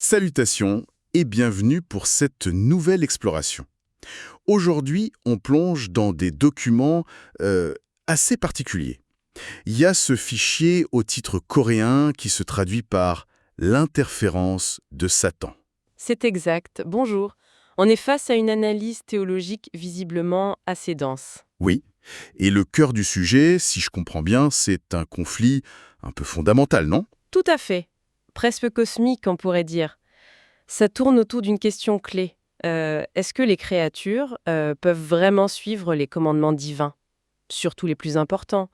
Salutations et bienvenue pour cette nouvelle exploration. Aujourd'hui, on plonge dans des documents assez particuliers. Il y a ce fichier au titre coréen qui se traduit par l'interférence de Satan. C'est exact. Bonjour. On est face à une analyse théologique visiblement assez dense. Oui, et le cœur du sujet, si je comprends bien, c'est un conflit un peu fondamental, non? Tout à fait. Presque cosmique, on pourrait dire. Ça tourne autour d'une question clé. Est-ce que les créatures peuvent vraiment suivre les commandements divins? Surtout les plus importants.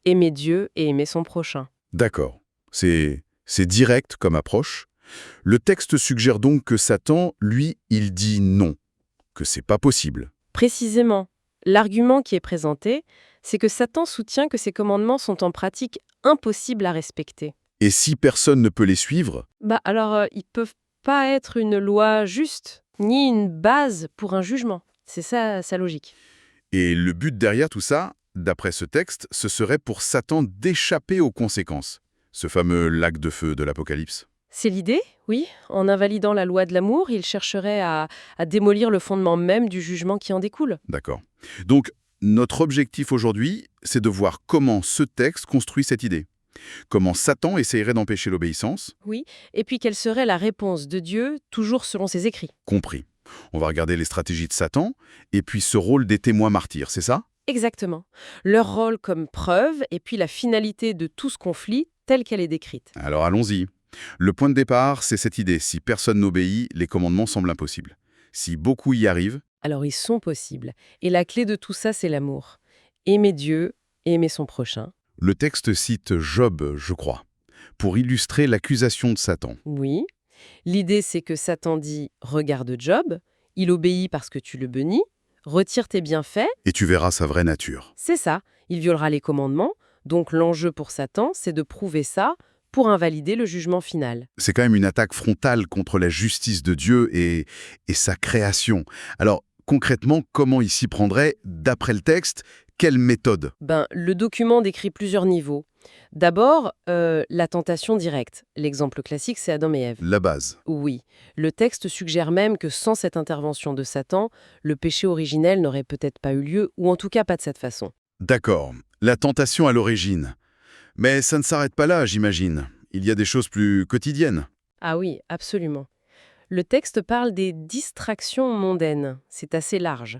Aimer Dieu et aimer son prochain. D'accord, c'est direct comme approche. Le texte suggère donc que Satan, lui, il dit non, que c'est pas possible. Précisément. L'argument qui est présenté, c'est que Satan soutient que ces commandements sont en pratique impossibles à respecter. Et si personne ne peut les suivre, Alors, ils peuvent pas être une loi juste, ni une base pour un jugement. C'est ça, sa logique. et le but derrière tout ça, d'après ce texte, ce serait pour Satan d'échapper aux conséquences. Ce fameux lac de feu de l'Apocalypse. C'est l'idée, oui. En invalidant la loi de l'amour, il chercherait à démolir le fondement même du jugement qui en découle. D'accord. Donc, notre objectif aujourd'hui, c'est de voir comment ce texte construit cette idée. Comment Satan essayerait d'empêcher l'obéissance. Oui. Et puis, quelle serait la réponse de Dieu, toujours selon ses écrits? Compris. On va regarder les stratégies de Satan, et puis ce rôle des témoins martyrs, c'est ça? Exactement. Leur rôle comme preuve, et puis la finalité de tout ce conflit, telle qu'elle est décrite. Alors allons-y. Le point de départ, c'est cette idée. Si personne n'obéit, les commandements semblent impossibles. Si beaucoup y arrivent, Alors, ils sont possibles. Et la clé de tout ça, c'est l'amour. Aimer Dieu, aimer son prochain. le texte cite Job, je crois, pour illustrer l'accusation de Satan. Oui. L'idée, c'est que Satan dit « Regarde Job, il obéit parce que tu le bénis, retire tes bienfaits, Et tu verras sa vraie nature. c'est ça, il violera les commandements. » Donc l'enjeu pour Satan, c'est de prouver ça pour invalider le jugement final. C'est quand même une attaque frontale contre la justice de Dieu et sa création. Alors, concrètement, comment il s'y prendrait, d'après le texte? Quelle méthode? Le document décrit plusieurs niveaux. D'abord, la tentation directe. L'exemple classique, c'est Adam et Ève. La base. Oui, le texte suggère même que sans cette intervention de Satan, le péché originel n'aurait peut-être pas eu lieu, ou en tout cas pas de cette façon. D'accord, la tentation à l'origine. Mais ça ne s'arrête pas là, j'imagine. Il y a des choses plus quotidiennes. Ah oui, absolument. Le texte parle des distractions mondaines. C'est assez large.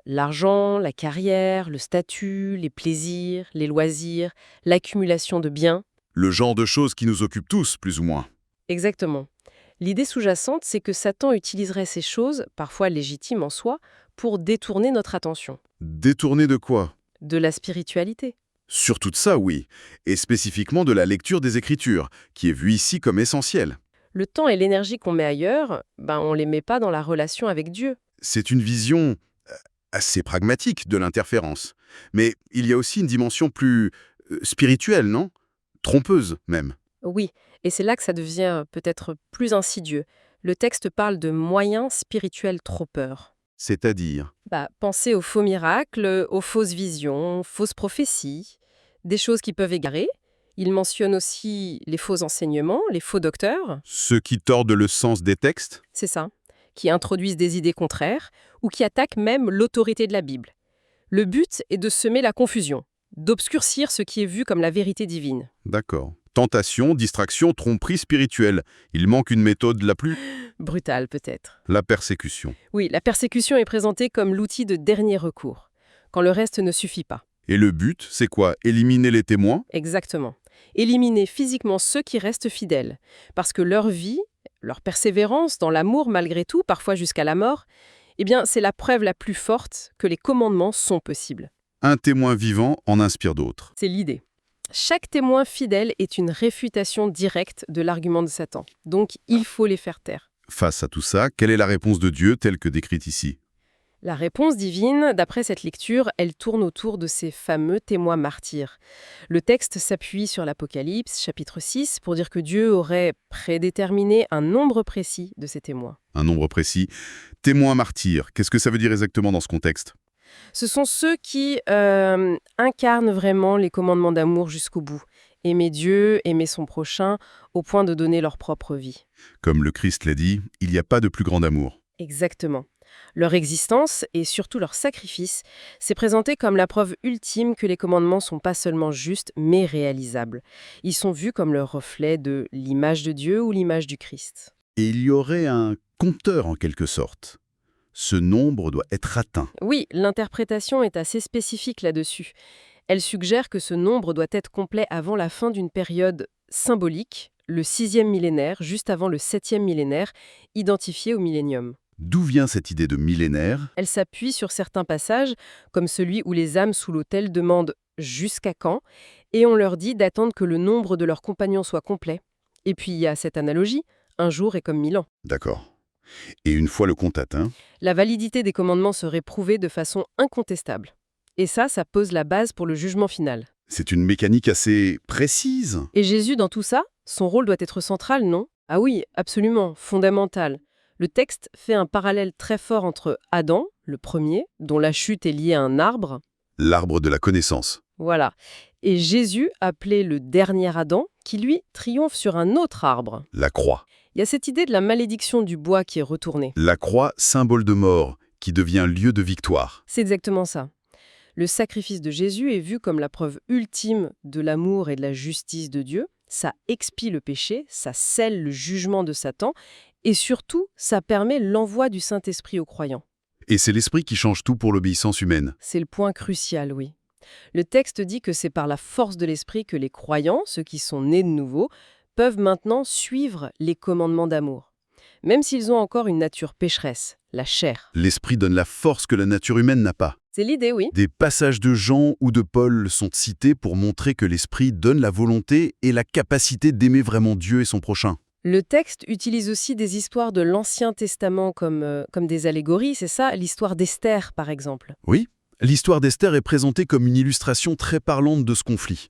L'argent, la carrière, le statut, les plaisirs, les loisirs, l'accumulation de biens. Le genre de choses qui nous occupent tous, plus ou moins. Exactement. L'idée sous-jacente, c'est que Satan utiliserait ces choses, parfois légitimes en soi, pour détourner notre attention. Détourné de quoi? De la spiritualité. Surtout de ça, oui. Et spécifiquement de la lecture des Écritures, qui est vue ici comme essentielle. Le temps et l'énergie qu'on met ailleurs, on les met pas dans la relation avec Dieu. C'est une vision assez pragmatique de l'interférence. Mais il y a aussi une dimension plus spirituelle, non? Trompeuse, même. Oui, et c'est là que ça devient peut-être plus insidieux. Le texte parle de moyens spirituels trompeurs. C'est-à-dire, Pensez aux faux miracles, aux fausses visions, fausses prophéties, des choses qui peuvent égarer. Il mentionne aussi les faux enseignements, les faux docteurs, ceux qui tordent le sens des textes? c'est ça, qui introduisent des idées contraires ou qui attaquent même l'autorité de la Bible. Le but est de semer la confusion, d'obscurcir ce qui est vu comme la vérité divine. D'accord. Tentation, distraction, tromperie spirituelle. Il manque une méthode la plus... Brutal peut-être. La persécution. Oui, la persécution est présentée comme l'outil de dernier recours, quand le reste ne suffit pas. Et le but, c'est quoi? Éliminer les témoins? Exactement. Éliminer physiquement ceux qui restent fidèles, parce que leur vie, leur persévérance dans l'amour malgré tout, parfois jusqu'à la mort, c'est la preuve la plus forte que les commandements sont possibles. Un témoin vivant en inspire d'autres. C'est l'idée. Chaque témoin fidèle est une réfutation directe de l'argument de Satan. Donc, il faut les faire taire. Face à tout ça, quelle est la réponse de Dieu telle que décrite ici? La réponse divine, d'après cette lecture, elle tourne autour de ces fameux témoins martyrs. Le texte s'appuie sur l'Apocalypse, chapitre 6, pour dire que Dieu aurait prédéterminé un nombre précis de ces témoins. Un nombre précis. Témoin martyr, qu'est-ce que ça veut dire exactement dans ce contexte? Ce sont ceux qui incarnent vraiment les commandements d'amour jusqu'au bout Aimer Dieu, aimer son prochain, au point de donner leur propre vie. Comme le Christ l'a dit, il n'y a pas de plus grand amour. Exactement. Leur existence, et surtout leur sacrifice, s'est présenté comme la preuve ultime que les commandements sont pas seulement justes, mais réalisables. Ils sont vus comme le reflet de l'image de Dieu ou l'image du Christ. Et il y aurait un compteur en quelque sorte. Ce nombre doit être atteint. Oui, l'interprétation est assez spécifique là-dessus. Elle suggère que ce nombre doit être complet avant la fin d'une période symbolique, le 6e millénaire, juste avant le 7e millénaire, identifié au millénium. D'où vient cette idée de millénaire? Elle s'appuie sur certains passages, comme celui où les âmes sous l'autel demandent jusqu'à quand, et on leur dit d'attendre que le nombre de leurs compagnons soit complet. Et puis il y a cette analogie, un jour est comme 1000 ans. D'accord. Et une fois le compte atteint, La validité des commandements serait prouvée de façon incontestable. Et ça pose la base pour le jugement final. c'est une mécanique assez précise. Et Jésus, dans tout ça, son rôle doit être central, non? Ah oui, absolument, fondamental. Le texte fait un parallèle très fort entre Adam, le premier, dont la chute est liée à un arbre, L'arbre de la connaissance. voilà, et Jésus, appelé le dernier Adam, qui lui triomphe sur un autre arbre. La croix. Il y a cette idée de la malédiction du bois qui est retournée. La croix, symbole de mort, qui devient lieu de victoire. C'est exactement ça. Le sacrifice de Jésus est vu comme la preuve ultime de l'amour et de la justice de Dieu. Ça expie le péché, ça scelle le jugement de Satan, et surtout, ça permet l'envoi du Saint-Esprit aux croyants. Et c'est l'esprit qui change tout pour l'obéissance humaine. C'est le point crucial, oui. Le texte dit que c'est par la force de l'Esprit que les croyants, ceux qui sont nés de nouveau, peuvent maintenant suivre les commandements d'amour. Même s'ils ont encore une nature pécheresse, la chair. L'esprit donne la force que la nature humaine n'a pas. C'est l'idée, oui. Des passages de Jean ou de Paul sont cités pour montrer que l'esprit donne la volonté et la capacité d'aimer vraiment Dieu et son prochain. Le texte utilise aussi des histoires de l'Ancien Testament comme des allégories, c'est ça? L'histoire d'Esther, par exemple. Oui, l'histoire d'Esther est présentée comme une illustration très parlante de ce conflit.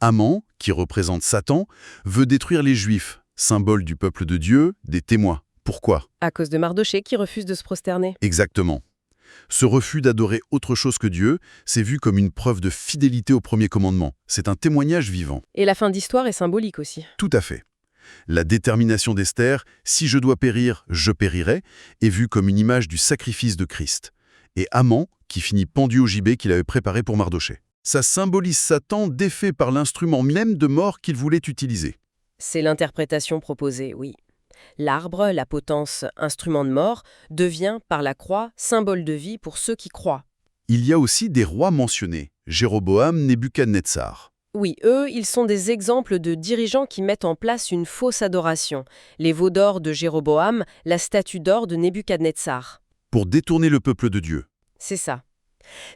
Haman, qui représente Satan, veut détruire les Juifs, symbole du peuple de Dieu, des témoins. Pourquoi? À cause de Mardochée qui refuse de se prosterner. Exactement. Ce refus d'adorer autre chose que Dieu, c'est vu comme une preuve de fidélité au premier commandement. C'est un témoignage vivant. Et la fin d'histoire est symbolique aussi. Tout à fait. La détermination d'Esther, si je dois périr, je périrai, est vue comme une image du sacrifice de Christ. Et Haman, qui finit pendu au gibet qu'il avait préparé pour Mardochée. Ça symbolise Satan défait par l'instrument même de mort qu'il voulait utiliser. C'est l'interprétation proposée, oui. L'arbre, la potence, instrument de mort, devient, par la croix, symbole de vie pour ceux qui croient. Il y a aussi des rois mentionnés, Jéroboam, Nebuchadnezzar. Oui, eux, ils sont des exemples de dirigeants qui mettent en place une fausse adoration. Les veaux d'or de Jéroboam, la statue d'or de Nebuchadnezzar. Pour détourner le peuple de Dieu. C'est ça.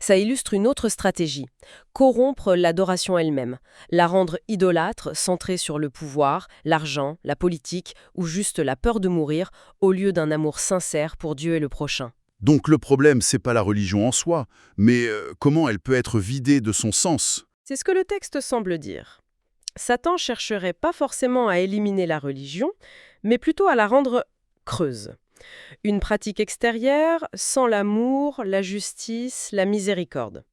Ça illustre une autre stratégie, corrompre l'adoration elle-même, la rendre idolâtre, centrée sur le pouvoir, l'argent, la politique ou juste la peur de mourir, au lieu d'un amour sincère pour Dieu et le prochain. Donc le problème, c'est pas la religion en soi, mais comment elle peut être vidée de son sens. C'est ce que le texte semble dire. Satan chercherait pas forcément à éliminer la religion, mais plutôt à la rendre creuse. Une pratique extérieure sans l'amour, la justice, la miséricorde.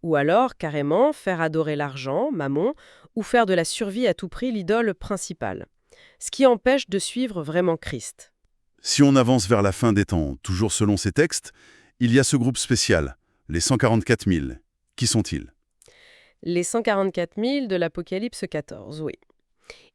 Ou alors, carrément, faire adorer l'argent, Mammon, ou faire de la survie à tout prix l'idole principale. Ce qui empêche de suivre vraiment Christ. Si on avance vers la fin des temps, toujours selon ces textes, il y a ce groupe spécial, les 144 000. Qui sont-ils? Les 144 000 de l'Apocalypse 14, oui.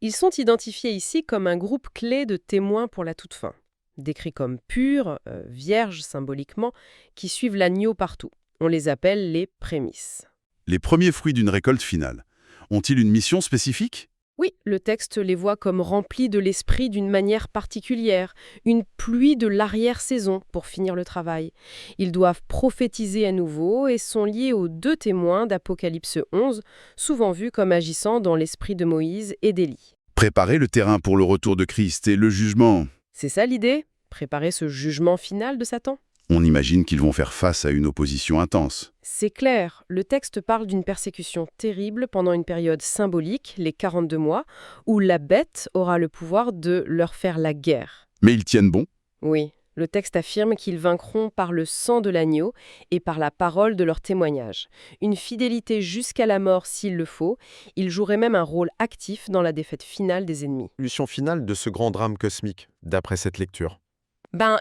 Ils sont identifiés ici comme un groupe clé de témoins pour la toute fin. Décrits comme purs, vierges symboliquement, qui suivent l'agneau partout. On les appelle les prémices. Les premiers fruits d'une récolte finale. Ont-ils une mission spécifique? Oui, le texte les voit comme remplis de l'esprit d'une manière particulière, une pluie de l'arrière-saison pour finir le travail. Ils doivent prophétiser à nouveau et sont liés aux 2 témoins d'Apocalypse 11, souvent vus comme agissant dans l'esprit de Moïse et d'Élie. Préparer le terrain pour le retour de Christ et le jugement. C'est ça l'idée? Préparer ce jugement final de Satan? On imagine qu'ils vont faire face à une opposition intense. C'est clair, le texte parle d'une persécution terrible pendant une période symbolique, les 42 mois, où la bête aura le pouvoir de leur faire la guerre. Mais ils tiennent bon? Oui, Le texte affirme qu'ils vaincront par le sang de l'agneau et par la parole de leur témoignage. Une fidélité jusqu'à la mort s'il le faut. Ils joueraient même un rôle actif dans la défaite finale des ennemis. Solution finale de ce grand drame cosmique, d'après cette lecture.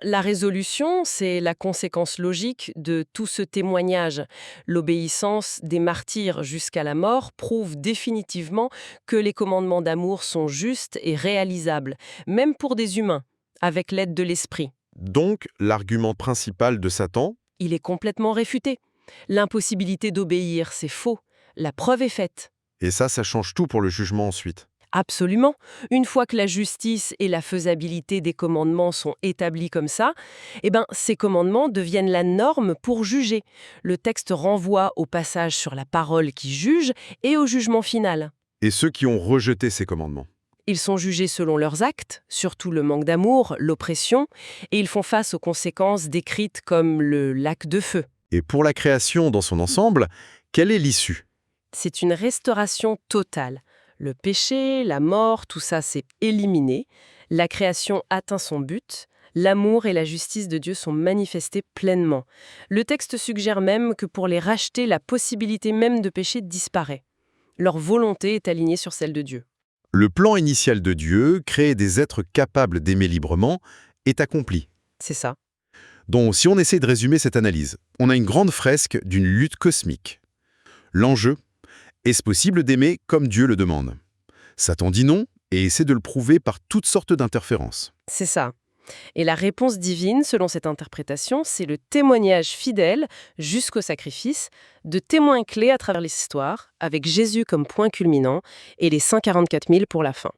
La résolution, c'est la conséquence logique de tout ce témoignage. L'obéissance des martyrs jusqu'à la mort prouve définitivement que les commandements d'amour sont justes et réalisables, même pour des humains, avec l'aide de l'esprit. Donc, l'argument principal de Satan, Il est complètement réfuté. L'impossibilité d'obéir, c'est faux. La preuve est faite. et ça change tout pour le jugement ensuite. Absolument. Une fois que la justice et la faisabilité des commandements sont établis comme ça, ces commandements deviennent la norme pour juger. Le texte renvoie au passage sur la parole qui juge et au jugement final. Et ceux qui ont rejeté ces commandements. Ils sont jugés selon leurs actes, surtout le manque d'amour, l'oppression, et ils font face aux conséquences décrites comme le lac de feu. Et pour la création dans son ensemble, quelle est l'issue? C'est une restauration totale. Le péché, la mort, tout ça c'est éliminé. La création atteint son but. L'amour et la justice de Dieu sont manifestés pleinement. Le texte suggère même que pour les racheter, la possibilité même de péché disparaît. Leur volonté est alignée sur celle de Dieu. Le plan initial de Dieu, créer des êtres capables d'aimer librement, est accompli. C'est ça. Donc, si on essaie de résumer cette analyse, on a une grande fresque d'une lutte cosmique. L'enjeu, est-ce possible d'aimer comme Dieu le demande? Satan dit non et essaie de le prouver par toutes sortes d'interférences. C'est ça. Et la réponse divine, selon cette interprétation, c'est le témoignage fidèle, jusqu'au sacrifice, de témoins clés à travers l'histoire, avec Jésus comme point culminant et les 144 000 pour la fin.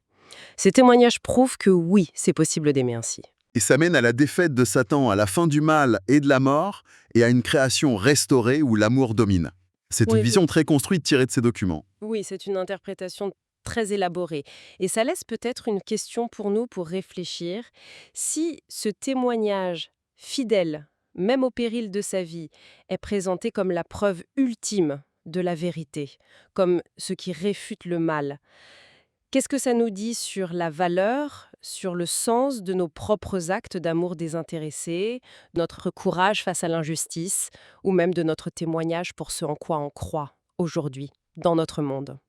Ces témoignages prouvent que oui, c'est possible d'aimer ainsi. Et ça mène à la défaite de Satan, à la fin du mal et de la mort, et à une création restaurée où l'amour domine. C'est Oui, une vision très construite tirée de ces documents. Oui, c'est une interprétation très élaborée. Et ça laisse peut-être une question pour nous pour réfléchir. Si ce témoignage fidèle, même au péril de sa vie, est présenté comme la preuve ultime de la vérité, comme ce qui réfute le mal, qu'est-ce que ça nous dit sur la valeur, sur le sens de nos propres actes d'amour désintéressé, notre courage face à l'injustice, ou même de notre témoignage pour ce en quoi on croit aujourd'hui, dans notre monde?